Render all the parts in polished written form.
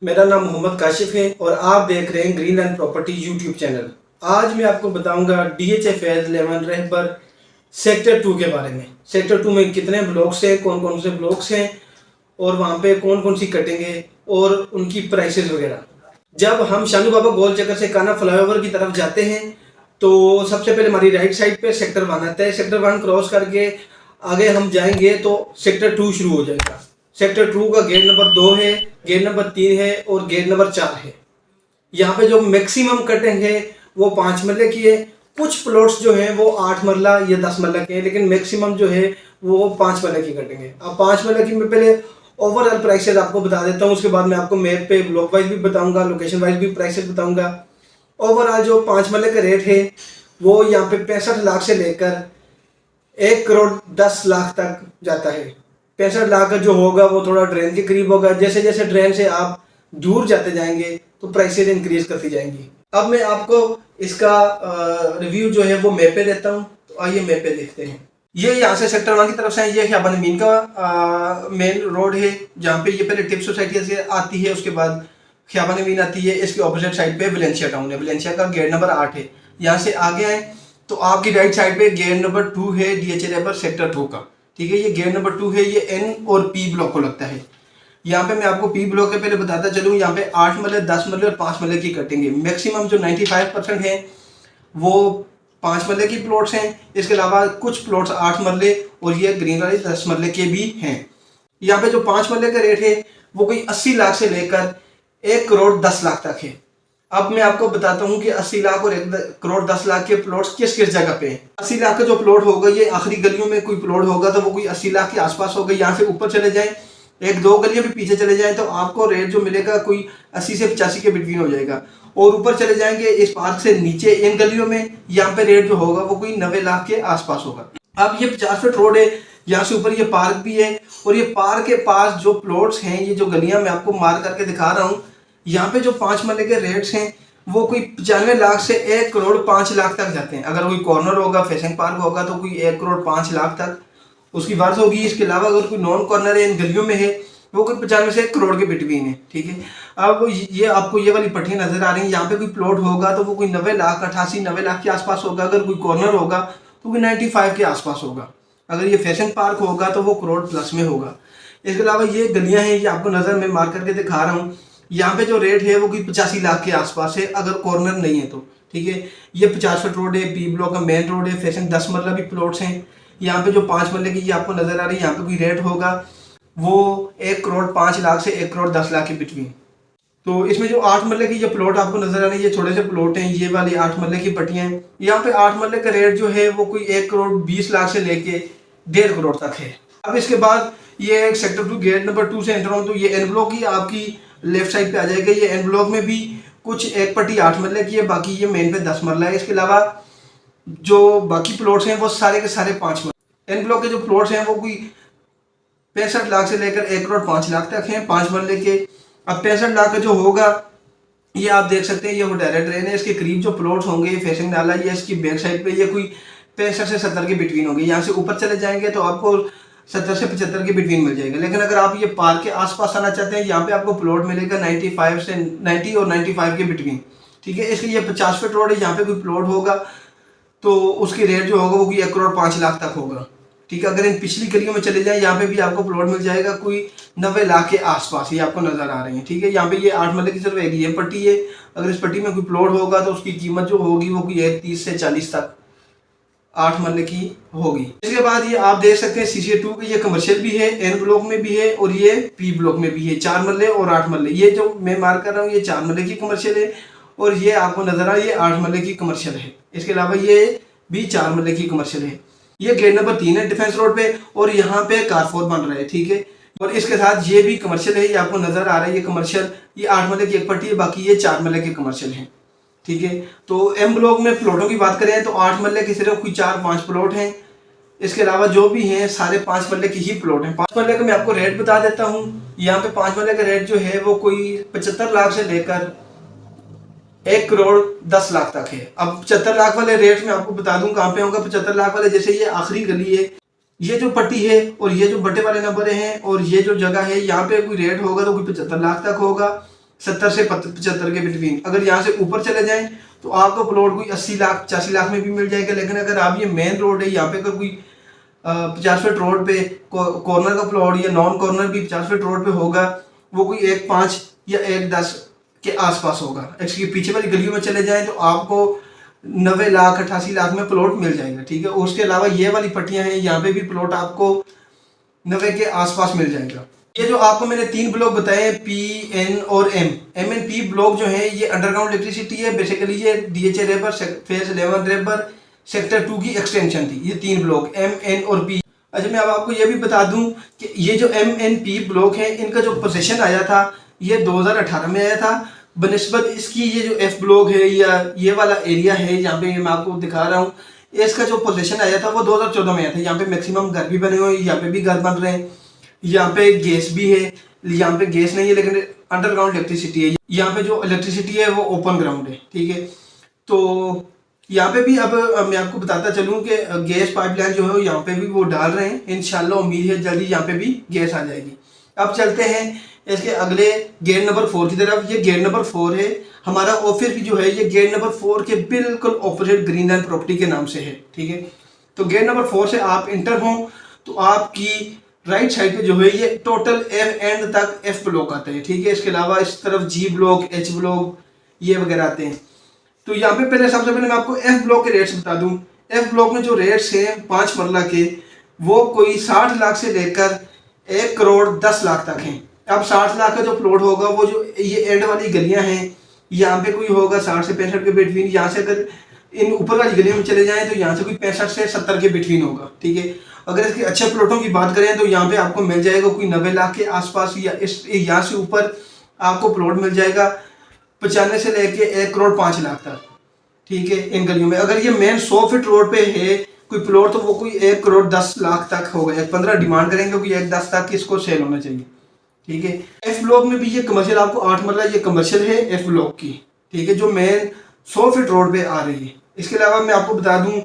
मेरा नाम मोहम्मद काशिफ है और आप देख रहे हैं green land property YouTube channel. आज मैं आपको बताऊंगा DHA फेज 11 रहबर सेक्टर 2 के बारे में। सेक्टर 2 में कितने ब्लॉक्स हैं, कौन कौन से ब्लॉक्स हैं और वहाँ पे कौन कौन सी कटिंग है और उनकी प्राइसेस वगैरह। जब हम शानू बाबा गोल चक्कर से काना फ्लाईओवर की तरफ जाते हैं तो सबसे पहले हमारी राइट साइड पे सेक्टर 1 आता है। सेक्टर 1 क्रॉस करके आगे हम जाएंगे तो सेक्टर 2 शुरू हो जाएगा। सेक्टर 2 का गेट नंबर 2 है, गेट नंबर 3 है और गेट नंबर 4 है। यहाँ पे जो मैक्सिमम कटिंग है वो 5 मरले की है। कुछ प्लॉट्स जो हैं वो 8 मरला या 10 मरला के हैं, लेकिन मैक्सिमम जो है वो 5 मरले की कटिंग है। अब 5 मरले की मैं पहले ओवरऑल प्राइसेस आपको बता देता हूँ, उसके बाद मैं आपको मैप पे ब्लॉक वाइज भी बताऊंगा, लोकेशन वाइज भी प्राइसेस बताऊंगा। ओवरऑल जो 5 मरले का रेट है वो यहाँ पे 65 लाख से लेकर 1 करोड़ 10 लाख तक जाता है। 65 लाख का जो होगा वो थोड़ा ड्रेन के करीब होगा। जैसे जैसे ड्रेन से आप दूर जाते जाएंगे तो प्राइसेस इंक्रीज करती जाएंगी। अब मैं आपको इसका रिव्यू जो है वो मैप पे देता हूँ, तो आइए मैप पे देखते हैं। ये यहाँ से सेक्टर 1 की तरफ से ये ख्याबान अमीन का मेन रोड है, जहाँ पे ये पहले टिप सोसाइटी से आती है, उसके बाद ख्याबान अमीन आती है। इसके ऑपोजिट साइड पे वलेंसिया टाउन है, वलेंसिया का गेट नंबर 8 है। यहाँ से आगे आए तो आपकी राइट साइड पे गेट नंबर 2 है DHA रहबर सेक्टर 2 का। ठीक है, ये गेट नंबर 2 है, ये N और P ब्लॉक को लगता है। यहाँ पे मैं आपको P ब्लॉक के पहले बताता चलूँ, यहाँ पे 8 मरले 10 मरले और 5 मरले की कटिंग है। मैक्सिमम जो 95% है वो 5 मरले की प्लॉट्स हैं। इसके अलावा कुछ प्लॉट्स 8 मरले और ये ग्रीन वाले 10 मरले के भी हैं। यहाँ पे जो 5 मरले का रेट है वो कोई 80 लाख से लेकर 1 करोड़ 10 लाख तक है। अब मैं आपको बताता हूँ कि 80 लाख और 1 करोड़ 10 लाख के प्लॉट्स किस किस जगह पे हैं। 80 लाख का जो प्लॉट होगा ये आखिरी गलियों में कोई प्लॉट होगा तो वो कोई 80 लाख के आसपास होगा। यहाँ से ऊपर चले जाएं, 1-2 गलियां भी पीछे चले जाएं तो आपको रेट जो मिलेगा कोई 80 से 85 के बिटवीन हो जाएगा। और ऊपर चले जाएंगे इस पार्क से नीचे इन गलियों में, यहाँ पे रेट जो होगा वो कोई 90 लाख के आसपास होगा। अब ये 50 फीट रोड है, यहाँ से ऊपर ये पार्क भी है और ये पार्क के पास जो प्लॉट्स हैं, ये जो गलियां मैं आपको मार्क करके दिखा रहा हूँ, यहाँ पे जो 5 मरले के रेट्स हैं वो कोई 95 लाख से 1 करोड़ 5 लाख तक जाते हैं। अगर कोई कॉर्नर होगा, फेसिंग पार्क होगा तो कोई 1 करोड़ 5 लाख तक उसकी वर्थ होगी। इसके अलावा अगर कोई नॉन कॉर्नर है इन गलियों में है वो कोई 95 से 1 करोड़ के बिटवीन है। ठीक है, अब ये आपको ये वाली पट्टियां नजर आ रही हैं, यहाँ पे कोई प्लॉट होगा तो वो कोई 90 लाख 88-90 लाख के आसपास होगा। अगर कोई कॉर्नर होगा तो कोई 95 के आसपास होगा। अगर ये फैशन पार्क होगा तो वो करोड़ प्लस में होगा। इसके अलावा ये गलियां हैं, ये आपको नजर में मार्क करके दिखा रहा हूँ, यहाँ पे जो रेट है वो कोई 85 लाख के आसपास है अगर कॉर्नर नहीं है तो। ठीक है, ये 50 फीट रोड है, P ब्लॉक का मेन रोड है, फैशन 10 मरला भी प्लॉट्स हैं। यहाँ पे जो 5 मरले की ये आपको नजर आ रही है, यहाँ पे कोई रेट होगा वो 1 करोड़ 5 लाख से 1 करोड़ 10 लाख के बिटवीन। तो इसमें जो 8 मरले की ये प्लॉट आपको नजर आ रही है, ये छोटे से प्लॉट हैं, ये वाली 8 मरले की पट्टियां हैं। यहाँ पे 8 मरले का रेट जो है वो कोई 1 करोड़ 20 लाख से लेके 1.5 करोड़ तक है। अब इसके बाद ये सेक्टर 2 गेट नंबर 2 से एंटर हो तो ये एन ब्लॉक ही आपकी लेफ्ट साइड पे आ जाएगा। ये एन ब्लॉक में भी कुछ एक पट्टी 8 मरले की है, बाकी ये मेन पे 10 मरला है। इसके अलावा जो बाकी प्लॉट्स हैं वो सारे के सारे 5 मरले। एन ब्लॉक के जो प्लॉट्स हैं वो कोई 65 लाख से लेकर 1 करोड़ 5 लाख तक हैं 5 मरले के। अब 65 लाख का जो होगा ये आप देख सकते हैं, ये वो डायरेक्ट ड्रेन है, इसके करीब जो प्लॉट्स होंगे फेसिंग नाला, ये इसकी बैक साइड पे ये कोई 65 से 70 के बिटवीन होंगे। यहाँ से ऊपर चले जाएंगे तो आपको 70 से 75 के बिटवीन मिल जाएगा। लेकिन अगर आप ये पार्क के आसपास आना चाहते हैं, यहाँ पे आपको प्लॉट मिलेगा 95 से 90 और 95 के बिटवीन। ठीक है, इसलिए ये 50 फीट रोड है, यहाँ पे कोई प्लॉट होगा तो उसकी रेट जो होगा वो कोई 1 करोड़ 5 लाख तक होगा। ठीक है, अगर इन पिछली गलियों में चले जाएं यहाँ पे भी आपको प्लॉट मिल जाएगा कोई 90 लाख के आसपास, ये आपको नजर आ रही है। ठीक है, यहाँ पे ये 8 मरले की सिर्फ एक ये पट्टी है। अगर इस पट्टी में कोई प्लॉट होगा तो उसकी कीमत जो होगी वो कोई 30 से 40 तक 8 मरले की होगी। इसके बाद ये आप देख सकते हैं CCA 2 के ये कमर्शियल भी है, N ब्लॉक में भी है और ये P ब्लॉक में भी है। 4 मरले और 8 मरले, ये जो मैं मार्क कर रहा हूँ ये 4 मरले की कमर्शियल है और ये आपको नजर आ ये 8 मरले की कमर्शियल है। इसके अलावा ये भी 4 मरले की कमर्शियल है। ये गेट नंबर 3 है डिफेंस रोड पे और यहाँ पे कारफोर बन रहा है। ठीक है, और इसके साथ ये भी कमर्शियल है, ये आपको नजर आ रहा है ये कमर्शियल, ये 8 मरले की एक पट्टी है, बाकी ये 4 मरले के कमर्शियल है। ठीक है, तो एम ब्लॉक में प्लॉटों की बात करें तो 8 मरले के सिर्फ कोई 4-5 प्लॉट हैं। इसके अलावा जो भी हैं सारे 5 मरले की ही प्लॉट हैं। 5 मरले का मैं आपको रेट बता देता हूँ। यहाँ पे 5 मरले का रेट जो है वो कोई 75 लाख से लेकर 1 करोड़ 10 लाख तक है। अब 75 लाख वाले रेट में आपको बता दूं कहाँ पे होगा। 75 लाख वाले जैसे ये आखिरी गली है, ये जो पट्टी है और ये जो बटे वाले नंबर हैं और ये जो जगह है, यहाँ पे कोई रेट होगा तो कोई 75 लाख तक होगा। 70 से 75 के बिटवीन। अगर यहाँ से ऊपर चले जाएं तो आपको प्लॉट कोई 80 लाख 85 लाख में भी मिल जाएगा। लेकिन अगर आप ये मेन रोड है, यहाँ पे अगर कोई 50 फीट रोड पे कॉर्नर का प्लॉट या नॉन कॉर्नर भी 50 फीट रोड पे होगा, वो कोई 1.5 या 1.10 के आसपास होगा। इसके पीछे वाली गलियों में चले जाएं तो आपको 90 लाख 88 लाख में प्लॉट मिल जाएगा, ठीक है। उसके अलावा ये वाली पट्टियां हैं, यहाँ पे भी प्लॉट आपको 90 के आसपास मिल जाएगा। ये जो आपको मैंने 3 ब्लॉक बताए, पी, एन और एम एंड पी ब्लॉक जो है ये अंडरग्राउंड इलेक्ट्रिसिटी है। बेसिकली ये DHA rebar, phase 11 rebar, sector 2 की एक्सटेंशन थी। ये 3 ब्लॉक एम, एन और पी। अच्छा, मैं अब आपको ये भी बता दूं कि ये जो एम एन पी ब्लॉक है, इनका जो पोजीशन आया था ये 2018 में आया था। बनिस्बत इसकी ये जो एफ ब्लॉक है या ये वाला एरिया है यहाँ पे मैं आपको दिखा रहा हूँ, इसका जो पोजीशन आया था वो 2014 में आया था। यहाँ पे मैक्सिमम घर भी बने हुए हैं, यहाँ पे भी घर बन रहे हैं, यहाँ पे गैस भी है। यहाँ पे गैस नहीं है लेकिन अंडरग्राउंड इलेक्ट्रिसिटी है। यहाँ पे जो इलेक्ट्रिसिटी है वो ओपन ग्राउंड है, ठीक है। तो यहाँ पे भी अब मैं आपको बताता चलूँ कि गैस पाइपलाइन जो है यहाँ पे भी वो डाल रहे हैं। इंशाल्लाह उम्मीद है जल्दी यहाँ पे भी गैस आ जाएगी। अब चलते हैं इसके अगले गेट नंबर 4 की तरफ। ये गेट नंबर 4 है हमारा ऑफिस की जो है, ये गेट नंबर 4 के बिल्कुल ऑपोजिट ग्रीन लैंड प्रॉपर्टी के नाम से है, ठीक है। तो गेट नंबर 4 से आप इंटर हों तो आपकी राइट साइड पे जो है ये टोटल एफ एंड तक एफ ब्लॉक आते हैं, ठीक है। इसके अलावा इस तरफ जी ब्लॉक, एच ब्लॉक ये वगैरह आते हैं। तो यहाँ पे पहले सबसे पहले मैं आपको एफ ब्लॉक के रेट्स बता दूं। एफ ब्लॉक में जो रेट्स हैं 5 मरला के, वो कोई 60 लाख से लेकर 1 करोड़ 10 लाख तक हैं। अब 60 लाख का जो प्लॉट होगा वो जो ये एंड वाली गलियां हैं यहाँ पे कोई होगा 60 से 65 के बिटवीन। यहाँ से अगर इन ऊपर वाली गलियों में चले जाएं तो यहाँ से कोई 65 से 70 के बिटवीन होगा, ठीक है। अगर इसके अच्छे प्लॉटों की बात करें तो यहाँ पे आपको मिल जाएगा कोई 90 लाख के आसपास, या इस यहाँ से ऊपर आपको प्लॉट मिल जाएगा 95 से लेके 1 करोड़ 5 लाख तक, ठीक है, इन गलियों में। अगर ये मेन 100 फीट रोड पे है कोई प्लॉट तो वो कोई 1 करोड़ 10 लाख तक होगा। 1.15 डिमांड करेंगे कि 1.10 तक इसको सेल होना चाहिए, ठीक है। एफ ब्लॉक में भी ये कमर्शियल आपको 8 मरला ये कमर्शियल है एफ ब्लॉक की, ठीक है, जो मेन 100 फीट रोड पे आ रही है। इसके अलावा मैं आपको बता दूं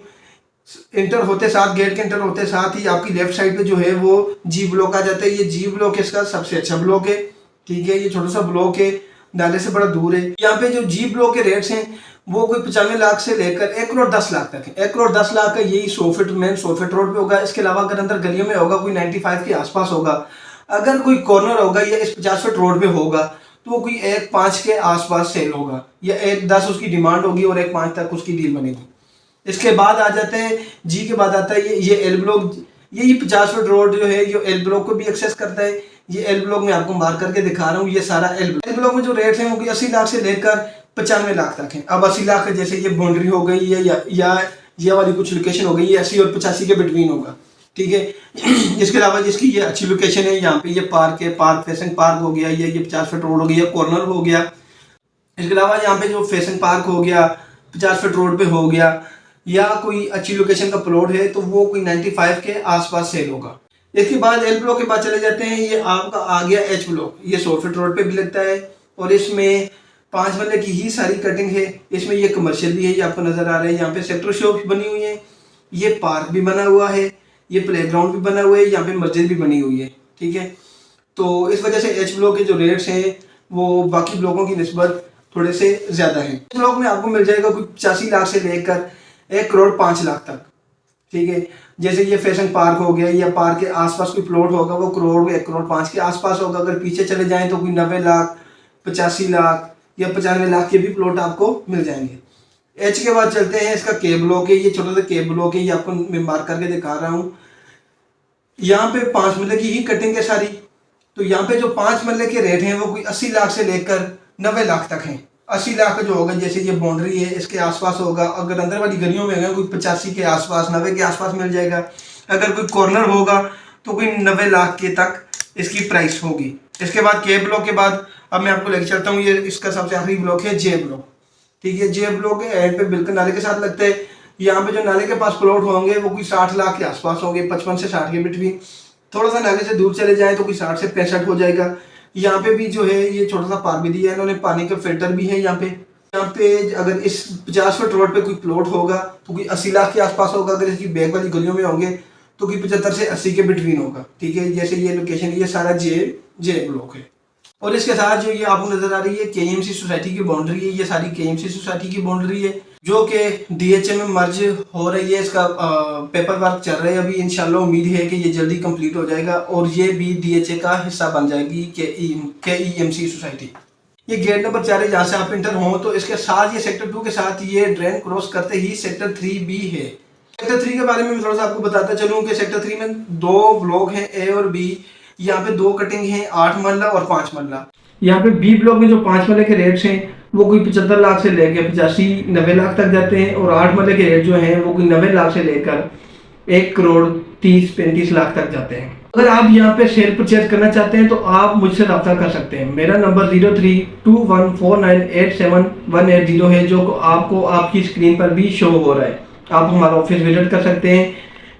इंटर होते साथ, गेट के इंटर होते साथ ही आपकी लेफ्ट साइड पे जो है वो जी ब्लॉक आ जाता है। ये जी ब्लॉक इसका सबसे अच्छा ब्लॉक है, ठीक है। ये छोटा सा ब्लॉक है, नाले से बड़ा दूर है। यहाँ पे जो जी ब्लॉक के रेट्स हैं वो कोई 95 लाख से लेकर 1 करोड़ 10 लाख तक है। 1 करोड़ 10 लाख का यही 100 फीट मेन 100 फीट रोड पे होगा। इसके अलावा अगर अंदर गलियों में होगा कोई 95 के आसपास होगा। अगर कोई कॉर्नर होगा या इस 50 फीट रोड पे होगा तो वो कोई 1.5 के आसपास सेल होगा, या 1.10 उसकी डिमांड होगी और 1.5 तक उसकी डील बनेगी। इसके बाद आ जाते हैं जी के बाद आता है ये एल ब्लॉक। ये 50 फीट रोड जो है ये एल ब्लॉक को भी एक्सेस करता है। ये एल ब्लॉक में आपको मार्क करके दिखा रहा हूँ, ये सारा एल ब्लॉक में जो रेट्स हैं वो कोई 80 लाख से लेकर 95 लाख तक है। अब 80 लाख जैसे ये बाउंड्री हो गई है या ये वाली कुछ लोकेशन हो गई, ये 80 और 85 के बिटवीन होगा, ठीक है। इसके अलावा जिसकी ये अच्छी लोकेशन है, यहाँ पे ये पार्क है, पार्क फैशन पार्क हो गया, ये 50 फीट रोड हो गया, कॉर्नर हो गया। इसके अलावा यहाँ पे जो फैशन पार्क हो गया 50 फीट रोड पे हो गया, या कोई अच्छी लोकेशन का प्लॉट है तो वो कोई 95 के आसपास सेल होगा। इसके बाद एल ब्लॉक के बाद चले जाते हैं, ये आपका आ गया एच ब्लॉक। ये 100 फीट रोड पे भी लगता है और इसमें 5 मरले की ही सारी कटिंग है। इसमें ये कमर्शियल भी है, ये आपको नजर आ रहा है। यहाँ पे सेक्टर शॉप बनी हुई है, ये पार्क भी बना हुआ है, ये प्लेग्राउंड भी बना हुआ है, यहाँ पे मस्जिद भी बनी हुई है, ठीक है। तो इस वजह से एच ब्लॉक के जो रेट्स हैं वो बाकी ब्लॉकों की निस्बत थोड़े से ज्यादा है। एच ब्लॉक में आपको मिल जाएगा कोई 85 लाख से लेकर 1 करोड़ 5 लाख तक, ठीक है। जैसे ये फैशन पार्क हो गया या पार्क के आसपास कोई प्लॉट होगा वो करोड़ 1 करोड़ 5 के आसपास होगा। अगर पीछे चले जाएं तो कोई 90 लाख 85 लाख या 95 लाख के भी प्लॉट आपको मिल जाएंगे। एच के बाद चलते हैं, इसका के ब्लॉक है। ये छोटा सा के ब्लॉक है, ये आपको मैं मार्क करके दिखा रहा हूँ। यहाँ पे 5 मरले की ही कटिंग है सारी। तो यहाँ पे जो 5 मरले के रेट हैं वो कोई 80 लाख से लेकर 90 लाख तक हैं। 80 लाख का जो होगा, जैसे ये बाउंड्री है इसके आसपास होगा। अगर अंदर वाली गलियों में होगा कोई 85 के आसपास 90 के आसपास मिल जाएगा। अगर कोई कॉर्नर होगा तो कोई 90 लाख के तक इसकी प्राइस होगी। इसके बाद के ब्लॉक के बाद अब मैं आपको लेके चलता हूँ, ये इसका सबसे आखिरी ब्लॉक है जे ब्लॉक, ठीक है। जे ब्लॉक एंड पे बिल्कुल नाले के साथ लगता है। यहाँ पे जो नाले के पास प्लॉट होंगे वो कोई 60 लाख के आसपास होंगे, 55 से 60 के बिटवीन। थोड़ा सा नाले से दूर चले जाएं तो कोई 60 से 65 हो जाएगा। यहाँ पे भी जो है ये छोटा सा पार्क भी दिया है इन्होंने, पानी का फिल्टर भी है यहाँ पे। अगर इस 50 फीट रोड पे कोई प्लॉट होगा तो कोई 80 लाख के आसपास होगा। अगर इसकी बैक वाली गलियों में होंगे तो कोई 75 से 80 के बिटवीन होगा, ठीक है। जैसे ये लोकेशन, ये सारा जे ब्लॉक है। और इसके साथ जो ये आपको नजर आ रही है KMC सोसाइटी की बाउंड्री है, ये सारी KMC सोसाइटी की बाउंड्री है जो कि DHA में मर्ज हो रही है। इसका पेपर वर्क चल रहा है अभी, इंशाल्लाह उम्मीद है कि ये जल्दी कंप्लीट हो जाएगा और ये भी DHA का हिस्सा बन जाएगी KEMC सोसाइटी। ये गेट नंबर 4 है जहाँ से आप इंटर हो, तो इसके साथ ये सेक्टर 2 के साथ ये ड्रेन क्रॉस करते ही सेक्टर 3B है। सेक्टर 3 के बारे में मैं थोड़ा सा आपको बताता चलूँ कि सेक्टर 3 में 2 ब्लॉक हैं, A और B। यहाँ पे 2 कटिंग हैं, 8 मरला और 5 मरला। यहाँ पे B ब्लॉक में जो 5 मरले के रेट्स हैं वो कोई 75 लाख से लेकर 85-90 लाख तक जाते हैं, और 8 मरले के रेट जो हैं वो कोई 90 लाख से लेकर 1 करोड़ 30-35 लाख तक जाते हैं। अगर आप यहाँ पे सेल परचेज करना चाहते हैं तो आप मुझसे रब्ता कर सकते हैं। मेरा नंबर 0321498718 है जो आपको आपकी स्क्रीन पर भी शो हो रहा है। आप हमारा ऑफिस विजिट कर सकते हैं।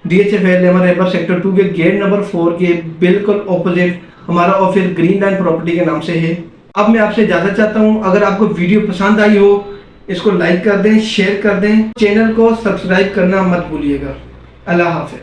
DHA फेयर लेमर एबर सेक्टर 2 के गेट नंबर 4 के बिल्कुल ऑपोजिट हमारा ऑफिस ग्रीन लैंड प्रॉपर्टी के नाम से है। अब मैं आपसे इजाजत चाहता हूँ। अगर आपको वीडियो पसंद आई हो इसको लाइक कर दें, शेयर कर दें, चैनल को सब्सक्राइब करना मत भूलिएगा। अल्लाह हाफिज।